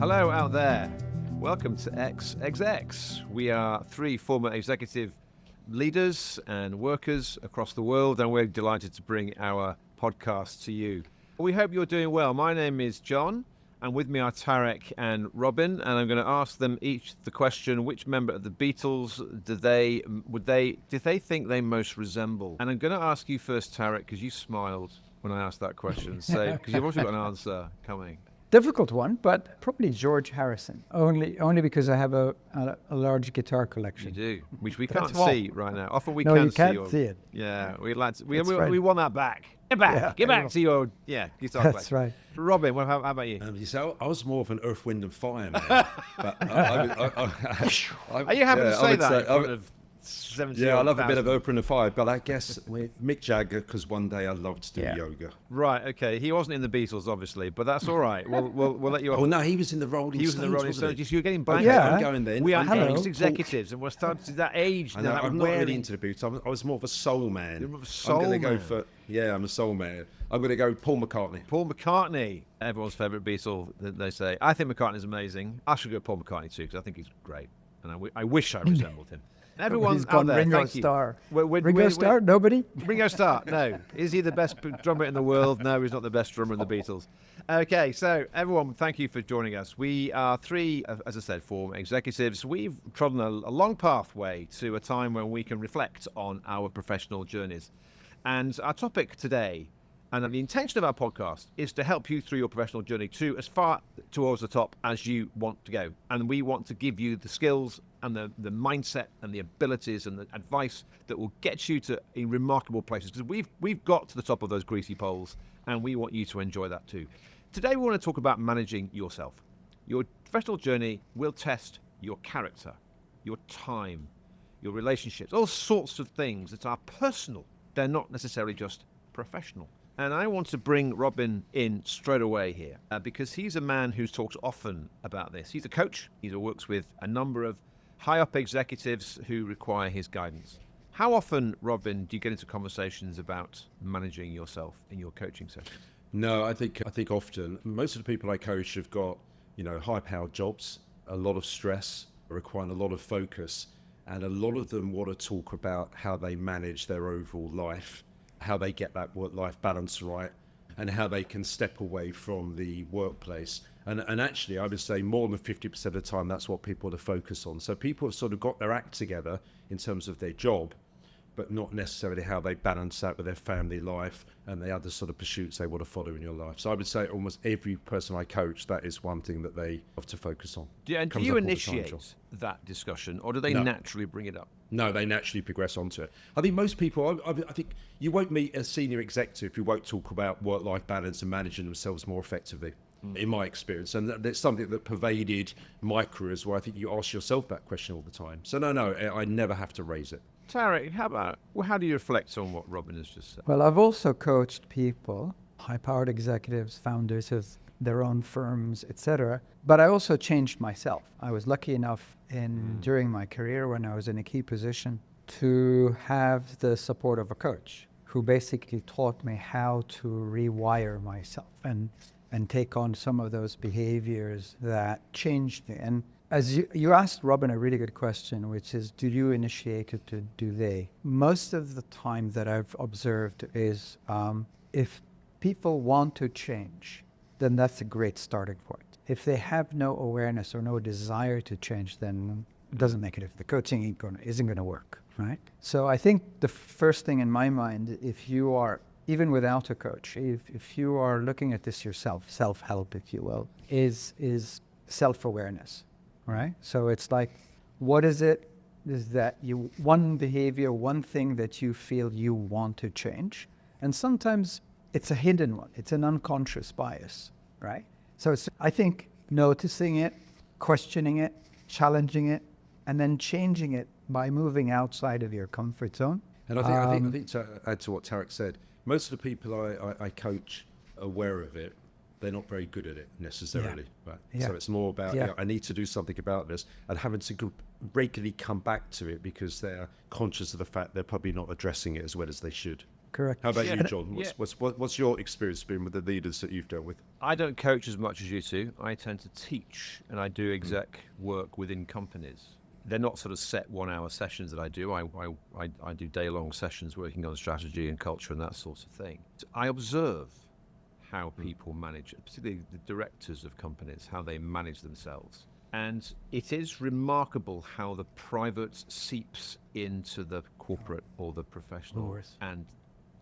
Hello out there. Welcome to Ex-Execs. We are three former executive leaders and workers across the world, and we're delighted to bring our podcast to you. We hope you're doing well. My name is John, and with me are Tarek and Robin, and I'm going to ask them each the question: which member of the Beatles do they think they most resemble? And I'm going to ask you first, Tarek, because you smiled when I asked that question. So, because you've also got an answer coming. Difficult one, but probably George Harrison. Only because I have a large guitar collection. You do, which we can't see right now. Often we no, can you can't see it. Yeah, we'd like to. We want that back. Get back to your guitar collection. That's right. Robin, how about you? So I was more of an Earth, Wind and Fire man. But Are you happy to say that in front of 70? Yeah, I love a bit of Earth, Wind and Fire, but I guess with Mick Jagger, because one day I'd love to do yoga. Right, okay. He wasn't in the Beatles, obviously, but that's all right. We'll let you off. Oh, no, he was in the Rolling Stones. He was in the Rolling Stones. You're getting blank. Yeah. I'm going then. We are Hello. ex-executives, and we're starting to that age. I know, now, I'm not really into the Beatles. I was more of a soul man. You're more of a soul I'm going to man. go for, I'm a soul man. I'm going to go Paul McCartney. Paul McCartney, everyone's favourite Beatle, they say. I think McCartney's amazing. I should go Paul McCartney too, because I think he's great. And I wish I resembled him. Everyone's out there, Ringo thank you. Starr. We're- Ringo Starr? Nobody? Ringo Starr, no. Is he the best drummer in the world? No, he's not the best drummer in the Beatles. Okay, so everyone, thank you for joining us. We are three, as I said, former executives. We've trodden a long pathway to a time when we can reflect on our professional journeys. And our topic today, and the intention of our podcast, is to help you through your professional journey to as far towards the top as you want to go. And we want to give you the skills and the mindset and the abilities and the advice that will get you to in remarkable places. Because we've got to the top of those greasy poles, and we want you to enjoy that too. Today we want to talk about managing yourself. Your professional journey will test your character, your time, your relationships, all sorts of things that are personal. They're not necessarily just professional. And I want to bring Robin in straight away here because he's a man who talks often about this. He's a coach. He works with a number of high-up executives who require his guidance. How often, Robin, do you get into conversations about managing yourself in your coaching sessions? No, I think often most of the people I coach have got, high-powered jobs, a lot of stress, requiring a lot of focus, and a lot of them want to talk about how they manage their overall life, how they get that work-life balance right, and how they can step away from the workplace. And actually, I would say more than 50% of the time, that's what people want to focus on. So people have sort of got their act together in terms of their job, but not necessarily how they balance that with their family life and the other sort of pursuits they want to follow in your life. So I would say almost every person I coach, that is one thing that they have to focus on. Do you initiate that discussion, or do they naturally bring it up? No, they naturally progress onto it. I think most people, I think you won't meet a senior executive who won't talk about work-life balance and managing themselves more effectively, in my experience. And that's something that pervaded my career as well. I think you ask yourself that question all the time. So no, I never have to raise it. Tarek, how do you reflect on what Robin has just said? Well, I've also coached people, high-powered executives, founders of their own firms, etc. But I also changed myself. I was lucky enough during my career when I was in a key position to have the support of a coach who basically taught me how to rewire myself and take on some of those behaviors that changed me. And as you asked Robin a really good question, which is, do you initiate it or do they? Most of the time that I've observed is if people want to change, then that's a great starting point. If they have no awareness or no desire to change, then it doesn't make it if the coaching isn't going to work, right? So I think the first thing in my mind, if you are, even without a coach, if you are looking at this yourself, self-help, if you will, is self-awareness, right? So it's like, what is it? Is that one behavior, one thing that you feel you want to change? And sometimes it's a hidden one. It's an unconscious bias, right? So I think noticing it, questioning it, challenging it, and then changing it by moving outside of your comfort zone. And I think to add to what Tarek said, most of the people I coach are aware of it. They're not very good at it necessarily. Yeah. Right? Yeah. So it's more about, I need to do something about this, and having to regularly come back to it because they're conscious of the fact they're probably not addressing it as well as they should. Correct. How about Yeah. you, John? What's your experience been with the leaders that you've dealt with? I don't coach as much as you two. I tend to teach, and I do exec work within companies. They're not sort of set 1 hour sessions that I do. I do day-long sessions working on strategy and culture and that sort of thing. I observe how people manage, particularly the directors of companies, how they manage themselves. And it is remarkable how the private seeps into the corporate or the professional. Of course. And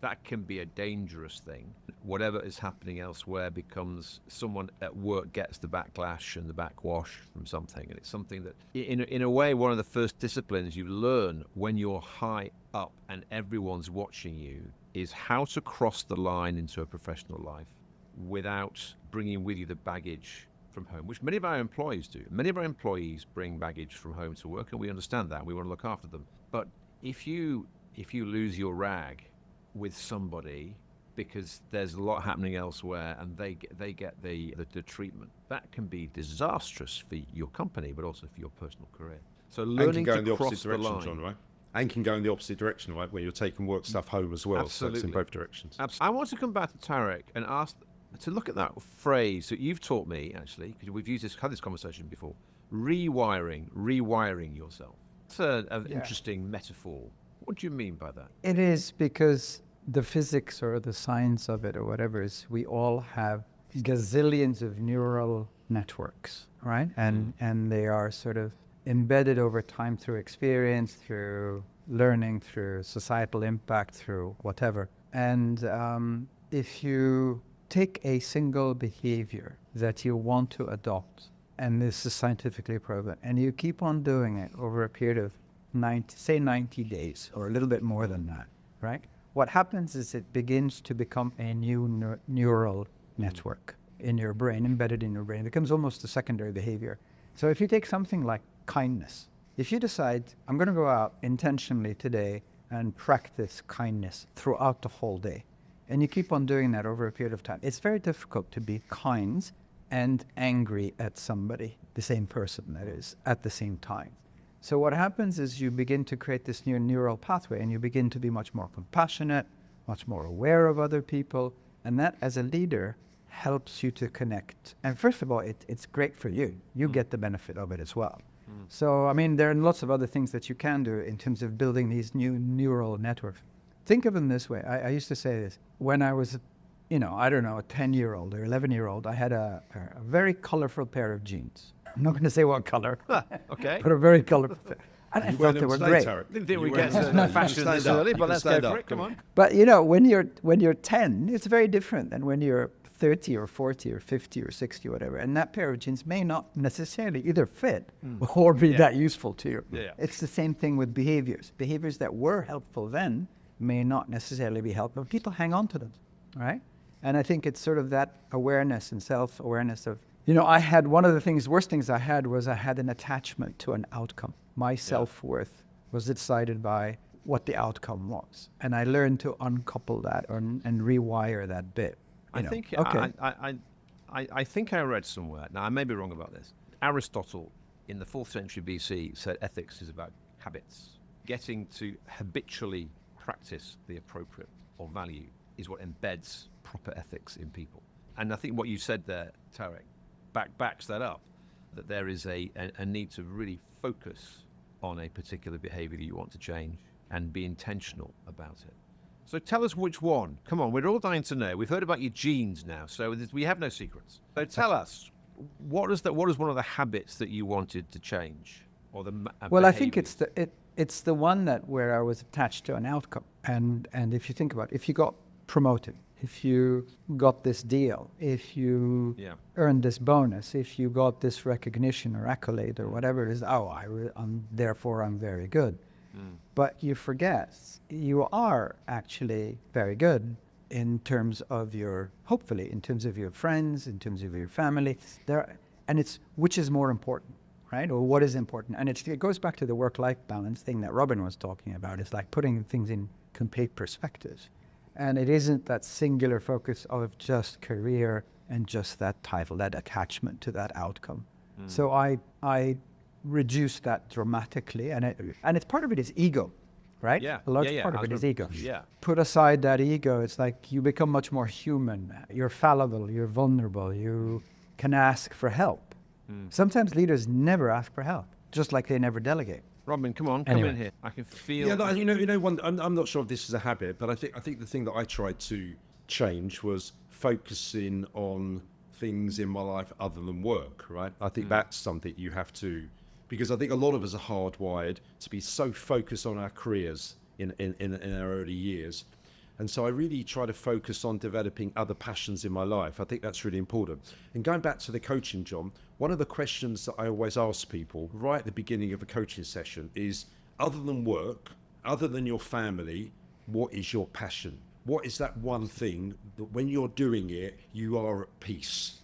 that can be a dangerous thing. Whatever is happening elsewhere becomes, someone at work gets the backlash and the backwash from something. And it's something that, in a way, one of the first disciplines you learn when you're high up and everyone's watching you is how to cross the line into a professional life without bringing with you the baggage from home, which many of our employees do. Many of our employees bring baggage from home to work, and we understand that. We want to look after them. But if you lose your rag with somebody because there's a lot happening elsewhere and they get the treatment, that can be disastrous for your company but also for your personal career. So learning and can go in to the cross opposite the direction, line. John, right? And can go in the opposite direction, right? Where you're taking work stuff home as well. So it's in Absolutely. both directions. I want to come back to Tarek and ask to look at that phrase that you've taught me, actually, because we've had this conversation before. Rewiring yourself. It's an interesting metaphor. What do you mean by that? It is because the physics or the science of it or whatever is we all have gazillions of neural networks, right? And they are sort of embedded over time through experience, through learning, through societal impact, through whatever. And if you take a single behavior that you want to adopt, and this is scientifically proven, and you keep on doing it over a period of 90 days or a little bit more than that, right? What happens is it begins to become a new neural network in your brain, embedded in your brain. It becomes almost a secondary behavior. So if you take something like kindness, if you decide, I'm going to go out intentionally today and practice kindness throughout the whole day, and you keep on doing that over a period of time, it's very difficult to be kind and angry at somebody, the same person that is, at the same time. So what happens is you begin to create this new neural pathway and you begin to be much more compassionate, much more aware of other people. And that, as a leader, helps you to connect. And first of all, it's great for you. You get the benefit of it as well. So, I mean, there are lots of other things that you can do in terms of building these new neural networks. Think of them this way. I used to say this. When I was, a 10-year-old or 11-year-old, I had a very colorful pair of jeans. I'm not going to say what color. Okay. But a very colorful pair. And I thought they were great. Didn't think we'd get to fashion this early, but let's go for it. Come on. But, when you're 10, it's very different than when you're 30 or 40 or 50 or 60 or whatever. And that pair of jeans may not necessarily either fit or be that useful to you. Yeah. It's the same thing with behaviors. Behaviors that were helpful then may not necessarily be helpful. People hang on to them, right? And I think it's sort of that awareness and self-awareness of, I had one of the worst things I had was I had an attachment to an outcome. My self-worth was decided by what the outcome was. And I learned to uncouple that and rewire that bit. I think I read somewhere, now I may be wrong about this, Aristotle in the 4th century BC said ethics is about habits. Getting to habitually practice the appropriate or value is what embeds proper ethics in people. And I think what you said there, Tarek, backs that up, that there is a need to really focus on a particular behavior that you want to change and be intentional about it. So tell us which one. Come on, we're all dying to know. We've heard about your genes now, so we have no secrets. So tell us, what is one of the habits that you wanted to change, or the well, I think it's the one where I was attached to an outcome. And if you think about it, if you got promoted, if you got this deal, if you earned this bonus, if you got this recognition or accolade or whatever it is, therefore I'm very good. But you forget you are actually very good in terms of hopefully in terms of your friends, in terms of your family. Which is more important, right? Or what is important? And it goes back to the work-life balance thing that Robin was talking about. It's like putting things in complete perspective. And it isn't that singular focus of just career and just that title, that attachment to that outcome. So I reduced that dramatically, and it's part of it is ego, right? Yeah. A large Yeah, yeah. part of it is ego. Yeah. Put aside that ego, it's like you become much more human. You're fallible, you're vulnerable, you can ask for help. Sometimes leaders never ask for help, just like they never delegate. Robin, come on, come Anyway. in here. I can feel. Yeah, no, I'm not sure if this is a habit, but I think the thing that I tried to change was focusing on things in my life other than work, right? I think that's something you have to, because I think a lot of us are hardwired to be so focused on our careers in our early years. And so I really try to focus on developing other passions in my life. I think that's really important. And going back to the coaching, John, one of the questions that I always ask people right at the beginning of a coaching session is, other than work, other than your family, what is your passion? What is that one thing that when you're doing it, you are at peace,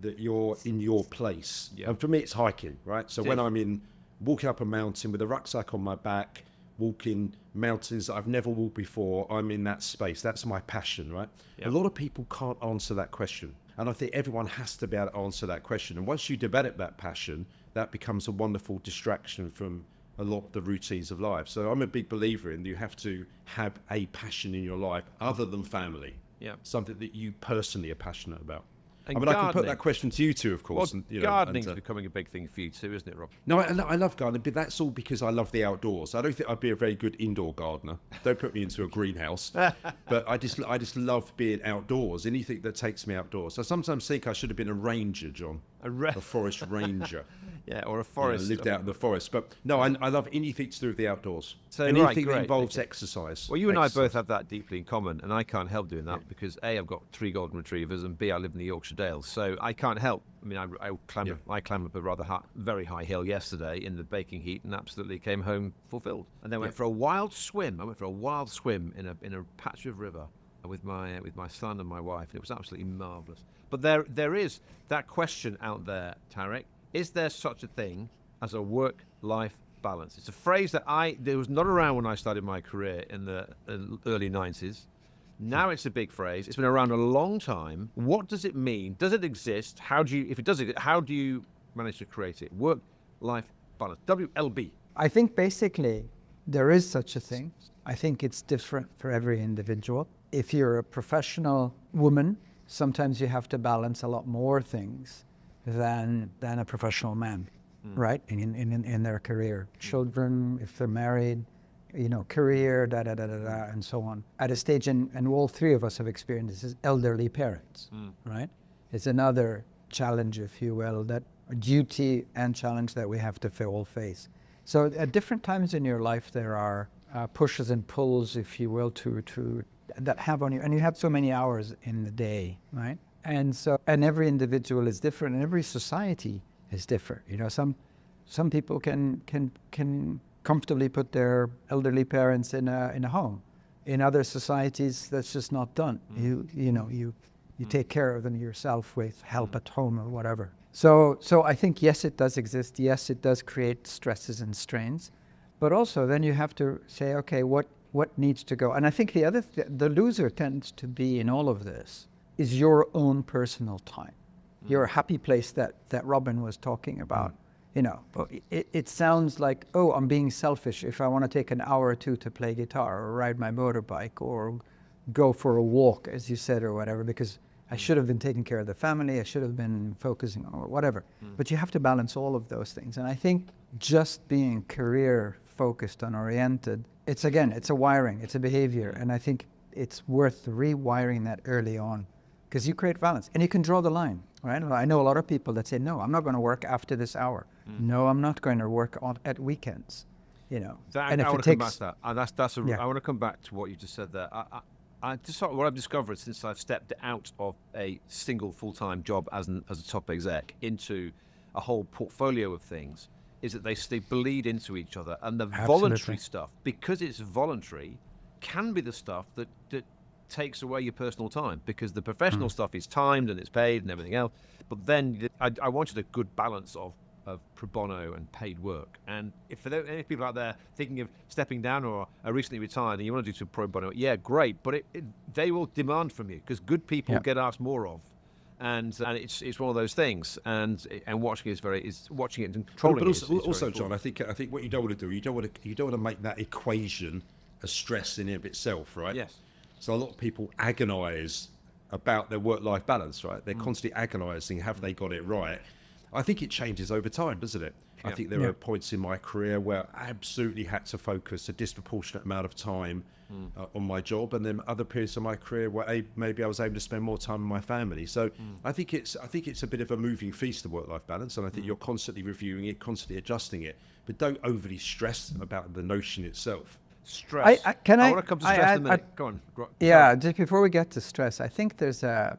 that you're in your place? Yeah. And for me, it's hiking, right? So It when is. I'm walking up a mountain with a rucksack on my back, walking mountains that I've never walked before, I'm in that space. That's my passion, right? Yep. A lot of people can't answer that question. And I think everyone has to be able to answer that question. And once you develop that passion, that becomes a wonderful distraction from a lot of the routines of life. So I'm a big believer in you have to have a passion in your life other than family. Yeah. Something that you personally are passionate about. And I mean, I can put gardening. that question to you too, of course. Well, and, gardening's becoming a big thing for you too, isn't it, Rob? No, I love gardening, but that's all because I love the outdoors. I don't think I'd be a very good indoor gardener. Don't put me into a greenhouse. But I just love being outdoors. Anything that takes me outdoors. I sometimes think I should have been a ranger, John. A forest ranger. Yeah, or a You know, forest. lived out in the forest. But no, I love anything to do with the outdoors. So, and right, anything great, that involves okay. exercise. Well, you and I Exercise. both have that deeply in common, and I can't help doing that because A, I've got 3 golden retrievers, and B, I live in the Yorkshire Dales, so I can't help. I mean, I climbed up a rather very high hill yesterday in the baking heat, and absolutely came home fulfilled. And then went for a wild swim. I went for a wild swim in a patch of river with my son and my wife. It was absolutely marvellous. But there is that question out there, Tarek. Is there such a thing as a work-life balance? It's a phrase that was not around when I started my career in the early 90s. Now it's a big phrase. It's been around a long time. What does it mean? Does it exist? If it does exist, how do you manage to create it? Work-life balance. WLB. I think basically there is such a thing. I think it's different for every individual. If you're a professional woman, sometimes you have to balance a lot more things than a professional man, right? In their career. Children, if they're married, career, and so on. At a stage, and all 3 of us have experienced this, is elderly parents, right? It's another challenge, if you will, that duty and challenge that we have to all face. So at different times in your life, there are pushes and pulls, if you will, to that have on you, and you have so many hours in the day, right? And every individual is different, and every society is different. Some people can comfortably put their elderly parents in a home. In other societies, that's just not done. You take care of them yourself with help at home or whatever. So I think, yes, it does exist. Yes, it does create stresses and strains. But also then you have to say, okay, what needs to go? And I think the loser tends to be in all of this is your own personal time. Your happy place that Robin was talking about. It sounds like, oh, I'm being selfish if I want to take an hour or 2 to play guitar or ride my motorbike or go for a walk, as you said, or whatever, because I should have been taking care of the family, I should have been focusing on whatever. But you have to balance all of those things. And I think just being career focused and oriented, it's a wiring, it's a behavior. And I think it's worth rewiring that early on, because you create balance and you can draw the line, right? I know a lot of people that say, no, I'm not going to work after this hour. No, I'm not going to work at weekends, And I want to come back to that. And I want to come back to what you just said there. What I've discovered since I've stepped out of a single full-time job as a top exec into a whole portfolio of things is that they bleed into each other, and the voluntary stuff, because it's voluntary, can be the stuff that takes away your personal time, because the professional stuff is timed and it's paid and everything else. But then I wanted a good balance of pro bono and paid work. And if for any people out there thinking of stepping down or are recently retired and you want to do some pro bono, yeah, great, but they will demand from you, because good people get asked more of. and it's one of those things, and watching is watching it and controlling But it. also, John, I think what you don't want to do, you don't want to make that equation a stress in and of itself, right? Yes. So a lot of people agonise about their work-life balance, right? They're constantly agonising, have they got it right? I think it changes over time, doesn't it? I think there are points in my career where I absolutely had to focus a disproportionate amount of time on my job, and then other periods of my career where maybe I was able to spend more time with my family. So I think it's a bit of a moving feast, the work-life balance, and I think you're constantly reviewing it, constantly adjusting it, but don't overly stress about the notion itself. Stress. I want to come to stress in a minute. Go on. Yeah, just before we get to stress, I think there's a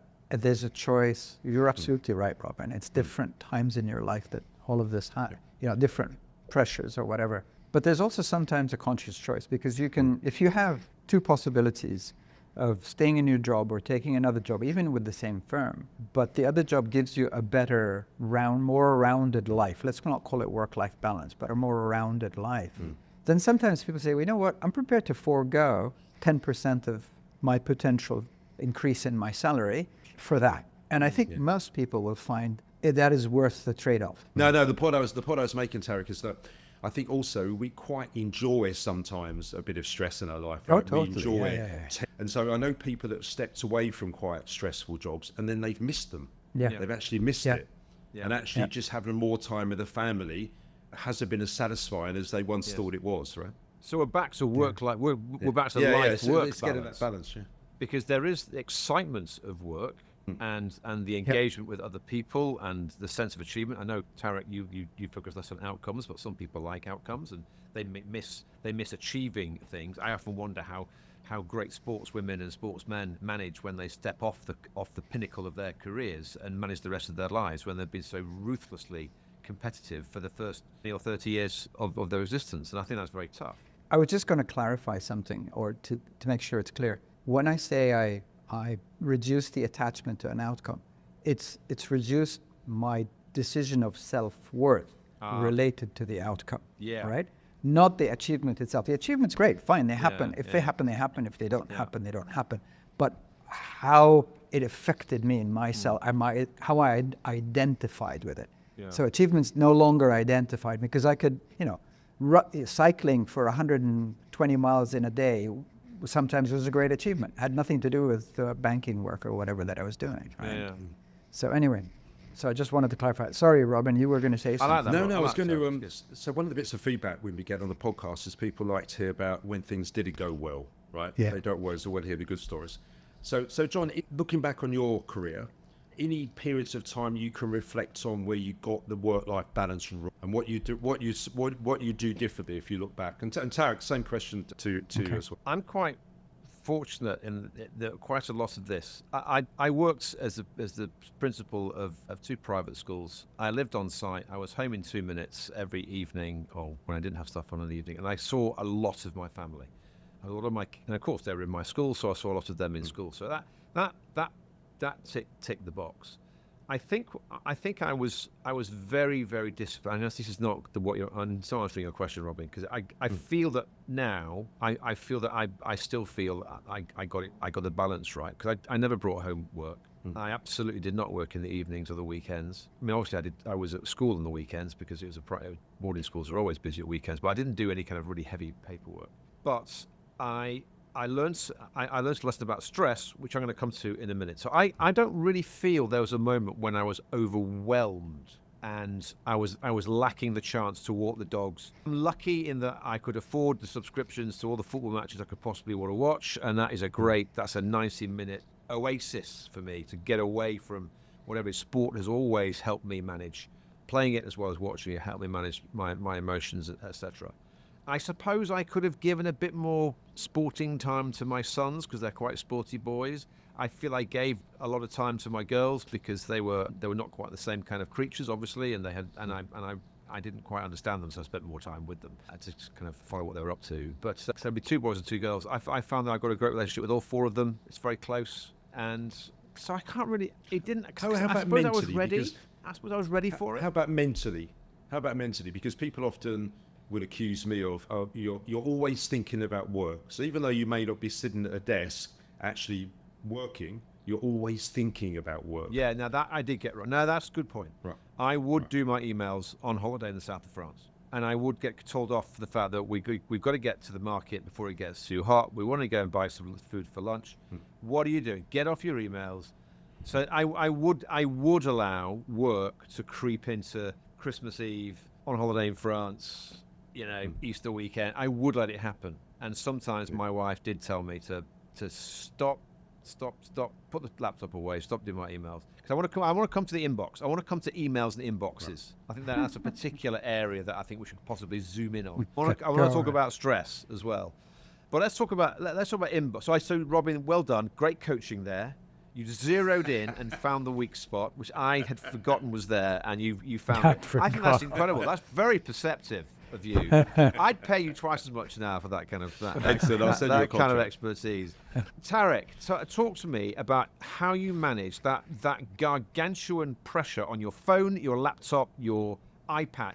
choice. You're absolutely right, Robin. It's different times in your life that all of this has, different pressures or whatever. But there's also sometimes a conscious choice, because you can, if you have two possibilities of staying in your job or taking another job, even with the same firm, but the other job gives you a better, more rounded life. Let's not call it work-life balance, but a more rounded life. Then sometimes people say, well, you know what, I'm prepared to forego 10% of my potential increase in my salary for that. And I think most people will find that is worth the trade-off. No, the point I was making, Tarek, is that I think also we quite enjoy sometimes a bit of stress in our life. Right? Oh, totally. We enjoy it. And so I know people that have stepped away from quite stressful jobs and then they've missed them. Yeah. They've actually missed it. Yeah. And actually just having more time with the family hasn't been as satisfying as they once thought it was, right? So we're back to work life. We're back to life so work let's balance. get that balance, Because there is the excitement of work and the engagement with other people and the sense of achievement. I know, Tarek, you focus less on outcomes, but some people like outcomes and they miss achieving things. I often wonder how great sportswomen and sportsmen manage when they step off the pinnacle of their careers and manage the rest of their lives when they've been so ruthlessly competitive for the first 20 or 30 years of their existence. And I think that's very tough. I was just going to clarify something, or to make sure it's clear. When I say I reduce the attachment to an outcome, it's reduced my decision of self-worth related to the outcome. Right? Not the achievement itself. The achievement's great, fine, they happen. If they happen, they happen. If they don't happen, they don't happen. But how it affected me in myself, how I identified with it. So achievements no longer identified, because I could, cycling for 120 miles in a day sometimes was a great achievement. It had nothing to do with banking work or whatever that I was doing. Right? So anyway, I just wanted to clarify. Sorry, Robin, you were going to say something. I like that. No, I was going to. So one of the bits of feedback when we get on the podcast is people like to hear about when things didn't go well, right? Yeah. They don't always want to hear the good stories. So John, looking back on your career, any periods of time you can reflect on where you got the work-life balance wrong and what you do differently if you look back. And Tarek, same question to you as well. I'm quite fortunate in that quite a lot of this. I worked as the principal of two private schools. I lived on site. I was home in 2 minutes every evening, or when I didn't have stuff on in the evening, and I saw a lot of my family. A lot of and of course they were in my school, so I saw a lot of them in school. So that ticked the box. I think I was very, very disciplined. I know this is not I'm not answering your question, Robin, because I feel that now I feel that I still feel I got the balance right, because I never brought home work. I absolutely did not work in the evenings or the weekends. I mean, obviously I was at school on the weekends because it was boarding schools are always busy at weekends, but I didn't do any kind of really heavy paperwork. But I learned a lesson about stress, which I'm going to come to in a minute. So I don't really feel there was a moment when I was overwhelmed and I was lacking the chance to walk the dogs. I'm lucky in that I could afford the subscriptions to all the football matches I could possibly want to watch, and that's a 90-minute oasis for me to get away from whatever sport has always helped me manage. Playing it as well as watching it helped me manage my emotions, etc. I suppose I could have given a bit more sporting time to my sons because they're quite sporty boys. I feel I gave a lot of time to my girls because they were not quite the same kind of creatures, obviously, and I didn't quite understand them, so I spent more time with them to kind of follow what they were up to. But so there'd be 2 boys and 2 girls. I found that I got a great relationship with all 4 of them. It's very close, and so I can't really. It didn't. How about mentally? I was ready. I suppose I was ready for it. How about mentally? Because people often would accuse me of you're always thinking about work. So even though you may not be sitting at a desk actually working, You're always thinking about work. Yeah, now that I did get wrong. No, that's a good point. Right. I would do my emails on holiday in the south of France. And I would get told off for the fact that we've got to get to the market before it gets too hot. We want to go and buy some food for lunch. What are you doing? Get off your emails. So I would allow work to creep into Christmas Eve, on holiday in France, Easter weekend. I would let it happen. And sometimes my wife did tell me to stop, put the laptop away, stop doing my emails. Because I want to come to the inbox. I want to come to emails and inboxes. Right. I think that's a particular area that I think we should possibly zoom in on. I want to talk about stress as well. But let's talk about inbox. So Robin, well done. Great coaching there. You zeroed in and found the weak spot, which I had forgotten was there, and you found it. I think that's incredible. That's very perceptive of you. I'd pay you twice as much now for that kind of Excellent. I'll send you a kind of expertise. Tarek, talk to me about how you manage that gargantuan pressure on your phone, your laptop, your iPad,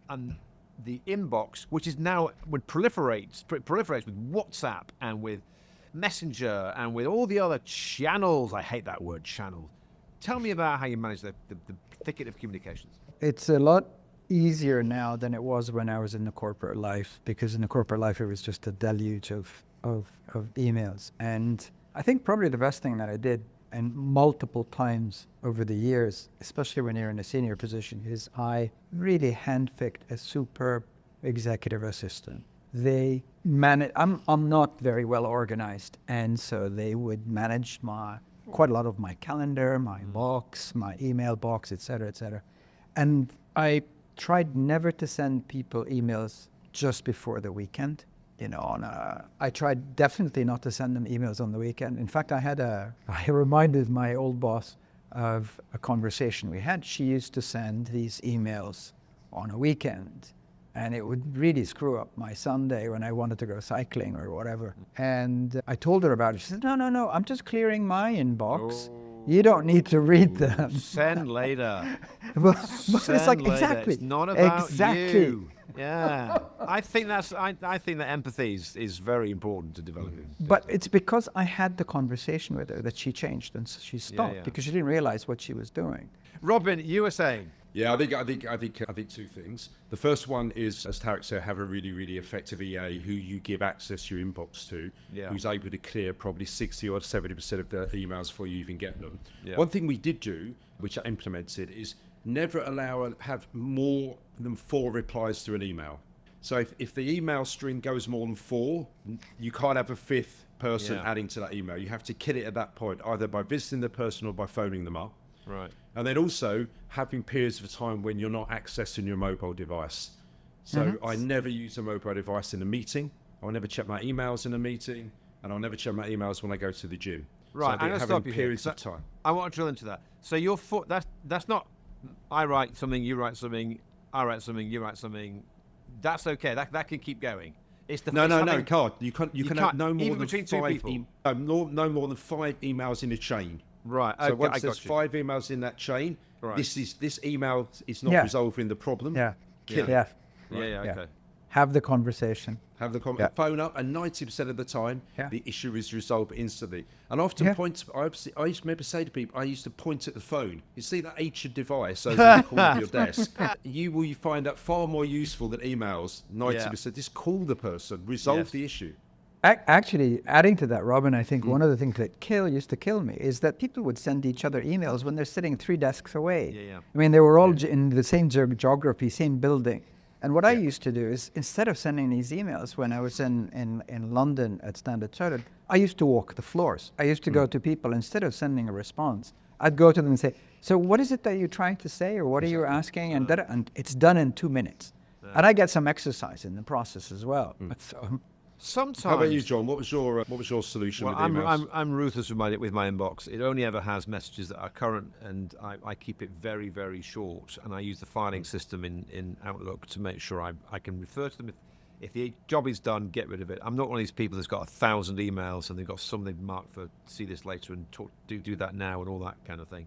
and the inbox, which is now proliferates with WhatsApp and with Messenger and with all the other channels. I hate that word, channel. Tell me about how you manage the thicket of communications. It's a lot easier now than it was when I was in the corporate life, because in the corporate life it was just a deluge of emails. And I think probably the best thing that I did, and multiple times over the years, especially when you're in a senior position, is I really handpicked a superb executive assistant. They manage. I'm not very well organized, and so they would manage quite a lot of my calendar, my box, my email box, etc., etc. And I tried never to send people emails just before the weekend. I tried definitely not to send them emails on the weekend. In fact, I reminded my old boss of a conversation we had. She used to send these emails on a weekend, and it would really screw up my Sunday when I wanted to go cycling or whatever. And I told her about it. She said, no, I'm just clearing my inbox. You don't need to read them. Send later. but it's like, later. Exactly. It's not about exactly. you. Yeah. I think that empathy is very important to developing. But it's because I had the conversation with her that she changed and she stopped because she didn't realize what she was doing. Robin, you were saying. Yeah, I think two things. The first one is, as Tarek said, have a really, really effective EA who you give access to your inbox to, who's able to clear probably 60 or 70% of the emails before you even get them. Yeah. One thing we did do, which I implemented, is never have more than 4 replies to an email. So if the email string goes more than 4, you can't have a 5th person adding to that email. You have to kill it at that point, either by visiting the person or by phoning them up. Right. And then also having periods of time when you're not accessing your mobile device. So I never use a mobile device in a meeting. I'll never check my emails in a meeting, and I'll never check my emails when I go to the gym. Right. So I'm going to stop you here. Periods of time. I want to drill into that. So that's not I write something, you write something, I write something, you write something. That's okay. That can keep going. It's the no, can't. You can have no more even than between 2 people. No more than 5 emails in a chain. Right. So once there's 5 emails in that chain, this email is not resolving the problem. Kill it. Okay. Have the conversation. Phone up, and 90% of the time, the issue is resolved instantly. And often I used to maybe say to people, I used to point at the phone. You see that ancient device over the corner of your desk? You find that far more useful than emails. 90%. Just call the person, resolve the issue. Actually, adding to that, Robin, I think one of the things that used to kill me is that people would send each other emails when they're sitting 3 desks away. Yeah. I mean, they were all in the same geography, same building. And what I used to do is, instead of sending these emails when I was in London at Standard Chartered, I used to walk the floors. I used to go to people, instead of sending a response, I'd go to them and say, so what is it that you're trying to say, or what are you asking? And it's done in 2 minutes. And I get some exercise in the process as well. So, sometimes. How about you, John? What was your solution with emails? I'm ruthless with my inbox. It only ever has messages that are current, and I keep it very, very short. And I use the filing system in Outlook to make sure I can refer to them. If the job is done, get rid of it. I'm not one of these people that's got 1,000 emails and they've got something marked for see this later and do that now and all that kind of thing.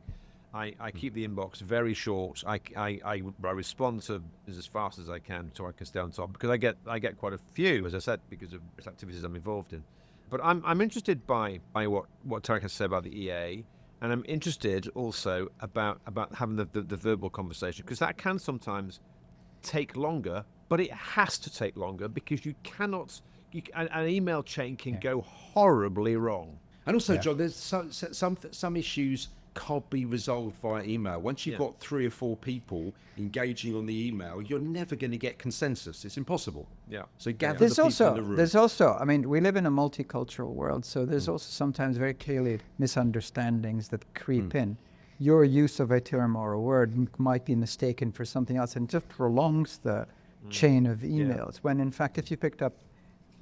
I keep the inbox very short. I respond to as fast as I can so I can stay on top, because I get quite a few, as I said, because of activities I'm involved in. But I'm interested by what Tarek has said about the EA, and I'm interested also about having the verbal conversation, because that can sometimes take longer, but it has to take longer because you cannot. An email chain can go horribly wrong. And also, John, there's some issues can't be resolved via email. Once you've got 3 or 4 people engaging on the email, you're never going to get consensus. It's impossible. Yeah. So gather There's the people in the room. There's also, I mean, we live in a multicultural world, so there's also sometimes very clearly misunderstandings that creep in. Your use of a term or a word might be mistaken for something else, and just prolongs the chain of emails. When in fact, if you picked up,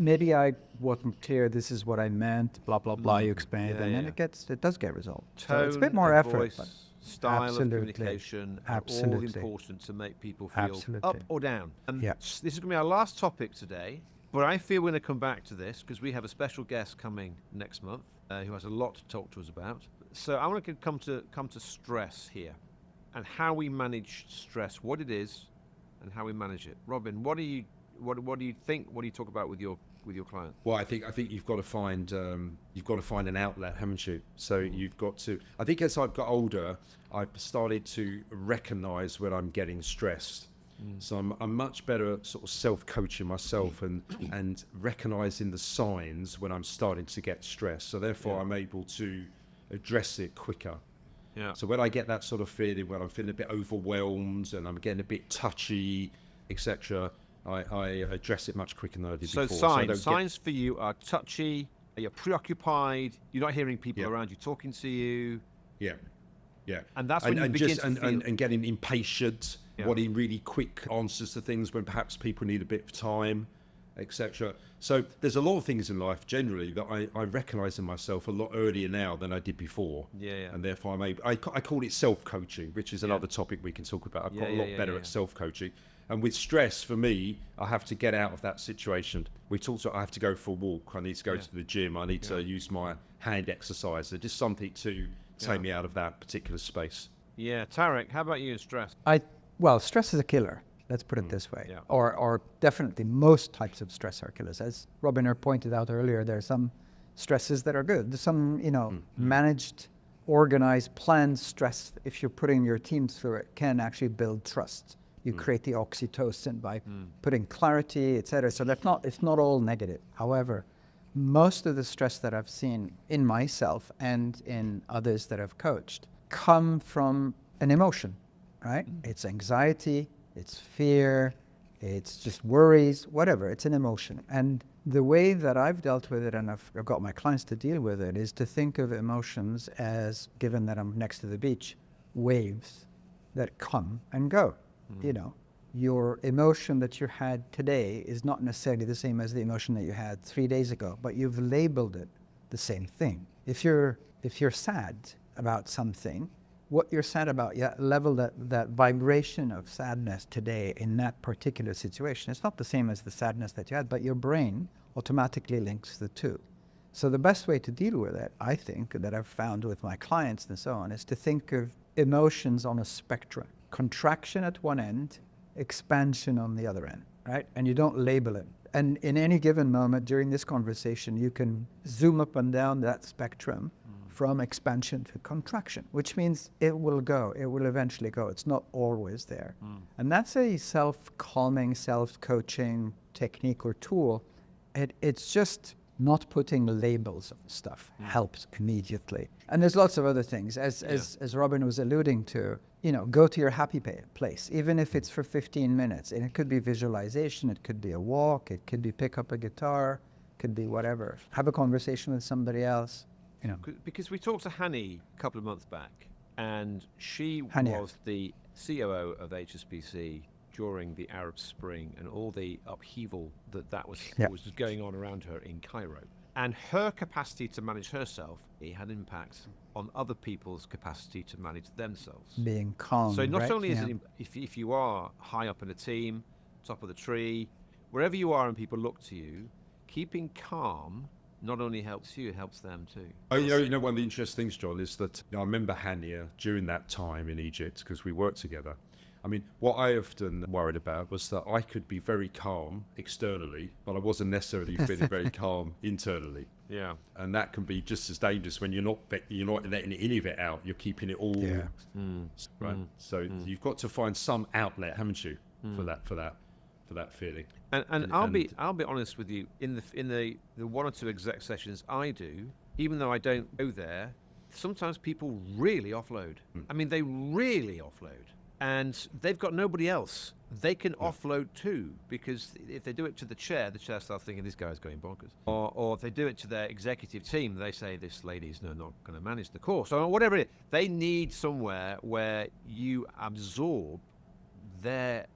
maybe I wasn't clear, this is what I meant, blah, blah, blah, you explain it, and then it does get resolved. So it's a bit more effort. Voice, but style of communication, are all important to make people feel up or down. And this is going to be our last topic today, but I feel we're going to come back to this because we have a special guest coming next month who has a lot to talk to us about. So I want to come to stress here and how we manage stress, what it is, and how we manage it. Robin, what do you think? What do you talk about with your client? Well, I think you've got to find an outlet, haven't you? So you've got to. I think as I've got older, I've started to recognise when I'm getting stressed. So I'm much better at sort of self-coaching myself and recognising the signs when I'm starting to get stressed. So therefore, I'm able to address it quicker. Yeah. So when I get that sort of feeling, when I'm feeling a bit overwhelmed and I'm getting a bit touchy, etc., I address it much quicker than I did before. So signs for you are touchy, you're preoccupied, you're not hearing people around you talking to you. Yeah. And that's when you begin to feel... And getting impatient, wanting really quick answers to things when perhaps people need a bit of time, etc. So there's a lot of things in life generally that I recognise in myself a lot earlier now than I did before. And therefore I'm able, I call it self-coaching, which is another topic we can talk about. I've got a lot better at self-coaching. And with stress, for me, I have to get out of that situation. We talked about I have to go for a walk. I need to go to the gym. I need to use my hand exercise. Just something to take me out of that particular space. Yeah, Tarek, how about you and stress? Well, stress is a killer. Let's put it this way. Yeah. Or definitely most types of stress are killers. As Robin pointed out earlier, there are some stresses that are good. There's some, managed, organized, planned stress, if you're putting your teams through it, can actually build trust. You create the oxytocin by putting clarity, etc. So it's not all negative. However, most of the stress that I've seen in myself and in others that I've coached come from an emotion, right? It's anxiety, it's fear, it's just worries, whatever. It's an emotion. And the way that I've dealt with it, and I've got my clients to deal with it, is to think of emotions as, given that I'm next to the beach, waves that come and go. Your emotion that you had today is not necessarily the same as the emotion that you had 3 days ago, but you've labeled it the same thing. If you're sad about something, what you're sad about, level that vibration of sadness today in that particular situation. It's not the same as the sadness that you had, but your brain automatically links the two. So the best way to deal with it, I think, that I've found with my clients and so on, is to think of emotions on a spectrum. Contraction at one end, expansion on the other end, right? And you don't label it. And in any given moment during this conversation, you can zoom up and down that spectrum from expansion to contraction, which means it will eventually go. It's not always there. And that's a self-calming, self-coaching technique or tool. It's just not putting labels on stuff helps immediately. And there's lots of other things. As Robin was alluding to, go to your happy place, even if it's for 15 minutes. And it could be visualization, it could be a walk, it could be pick up a guitar, it could be whatever. Have a conversation with somebody else. Because we talked to Hani a couple of months back, and she was the COO of HSBC during the Arab Spring and all the upheaval that was going on around her in Cairo. And her capacity to manage herself, it had impact on other people's capacity to manage themselves. Being calm. So not only is it, if you are high up in a team, top of the tree, wherever you are and people look to you, keeping calm not only helps you, it helps them too. One of the interesting things, John, is that I remember Hania during that time in Egypt, because we worked together. I mean, what I often worried about was that I could be very calm externally, but I wasn't necessarily feeling very calm internally. Yeah. And that can be just as dangerous when you're not letting any of it out. You're keeping it all right. So you've got to find some outlet, haven't you, for that feeling. And I'll be honest with you. In the one or two exec sessions I do, even though I don't go there, sometimes people really offload. I mean, they really offload, and they've got nobody else. They can offload too, because if they do it to the chair starts thinking this guy's going bonkers. Or if they do it to their executive team, they say this lady's not going to manage the course, or whatever it is. They need somewhere where you absorb their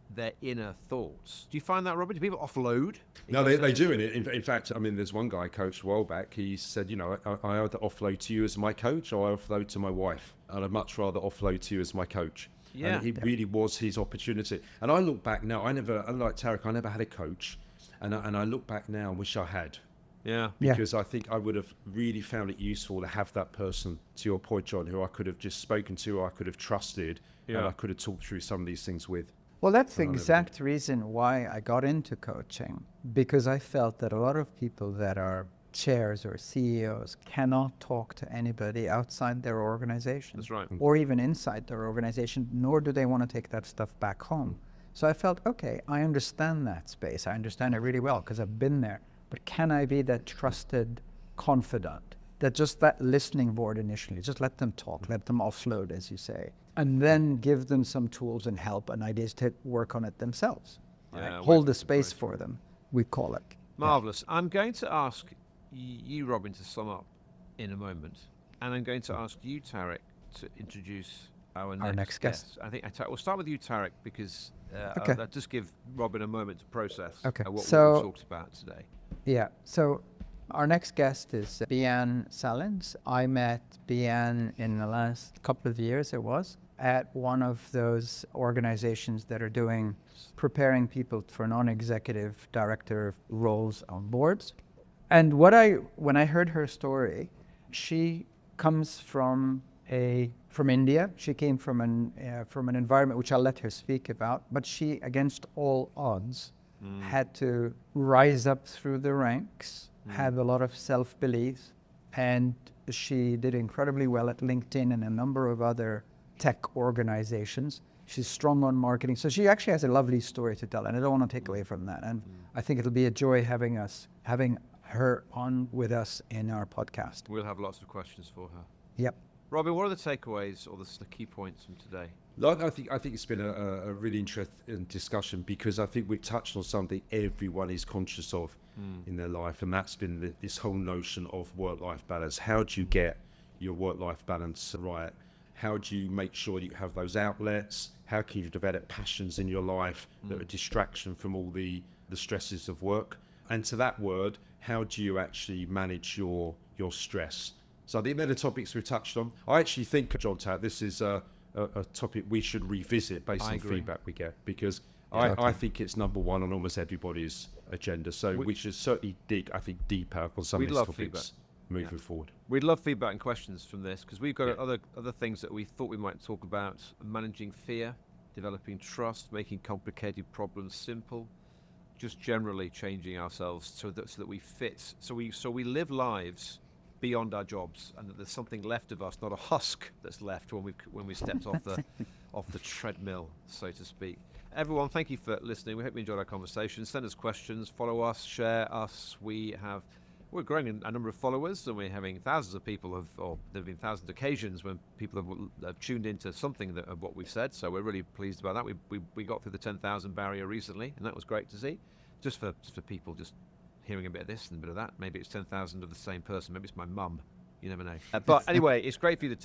inner thoughts. Do you find that, Robert? Do people offload? No, they do. In fact, I mean, there's one guy I coached a while back. He said, I either offload to you as my coach or I offload to my wife. And I'd much rather offload to you as my coach. Yeah. And it really was his opportunity. And I look back now, unlike Tarek, I never had a coach. And I look back now and wish I had. Yeah. Because I think I would have really found it useful to have that person, to your point, John, who I could have just spoken to, or I could have trusted, and I could have talked through some of these things with. Well, that's the exact reason why I got into coaching, because I felt that a lot of people that are chairs or CEOs cannot talk to anybody outside their organization. That's right. Or even inside their organization, nor do they want to take that stuff back home. So I felt, okay, I understand that space. I understand it really well because I've been there. But can I be that trusted confidant, that listening board initially, just let them talk, let them offload, as you say, and then give them some tools and help and ideas to work on it themselves. Hold the space for them, we call it. Marvellous. I'm going to ask you, Robin, to sum up in a moment, and I'm going to ask you, Tarek, to introduce our next guest. I think we'll start with you, Tarek, because I'll just give Robin a moment to process what we talked about today. Yeah, so our next guest is Bian Salins. I met Bian in the last couple of years, at one of those organizations that are preparing people for non-executive director roles on boards. And when I heard her story, she comes from India. She came from an environment which I'll let her speak about, but she, against all odds, had to rise up through the ranks, had a lot of self-belief, and she did incredibly well at LinkedIn and a number of other tech organizations. She's strong on marketing. So she actually has a lovely story to tell, and I don't want to take away from that. And I think it'll be a joy having her on with us in our podcast. We'll have lots of questions for her. Yep. Robin, what are the takeaways or the key points from today? I think it's been a really interesting discussion, because I think we've touched on something everyone is conscious of in their life, and that's been this whole notion of work-life balance. How do you get your work-life balance right? How do you make sure that you have those outlets? How can you develop passions in your life that are a distraction from all the stresses of work? And to that word, how do you actually manage your stress? So I think they're the topics we've touched on. I actually think, John Tat, this is a topic we should revisit based on feedback we get, because I think it's number one on almost everybody's agenda. So we should certainly dig, I think, deeper on some of these topics moving forward. We'd love feedback and questions from this, because we've got other things that we thought we might talk about: managing fear, developing trust, making complicated problems simple, just generally changing ourselves so that we fit, so we live lives beyond our jobs, and that there's something left of us, not a husk that's left when we stepped off the treadmill, so to speak. Everyone, thank you for listening. We hope you enjoyed our conversation. Send us questions, follow us, share us. We're growing in a number of followers, and we're having thousands of people there have been thousands of occasions when people have tuned into something of what we've said. So we're really pleased about that. We got through the 10,000 barrier recently, and that was great to see. Just for people just hearing a bit of this and a bit of that. Maybe it's 10,000 of the same person. Maybe it's my mum. You never know. But anyway, it's great for you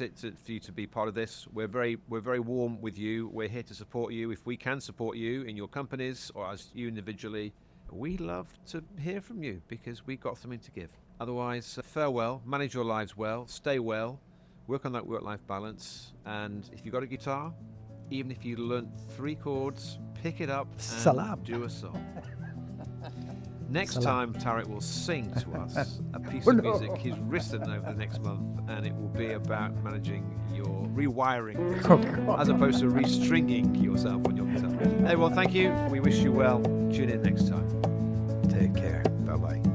to be part of this. We're very warm with you. We're here to support you. If we can support you in your companies or as you individually, we love to hear from you, because we've got something to give. Otherwise, farewell. Manage your lives well. Stay well. Work on that work-life balance. And if you've got a guitar, even if you learnt 3 chords, pick it up and do a song. Next time, Tarek will sing to us a piece of music he's written over the next month, and it will be about managing your rewiring as opposed to restringing yourself on your guitar. Everyone, thank you. We wish you well. Tune in next time. Take care. Bye-bye.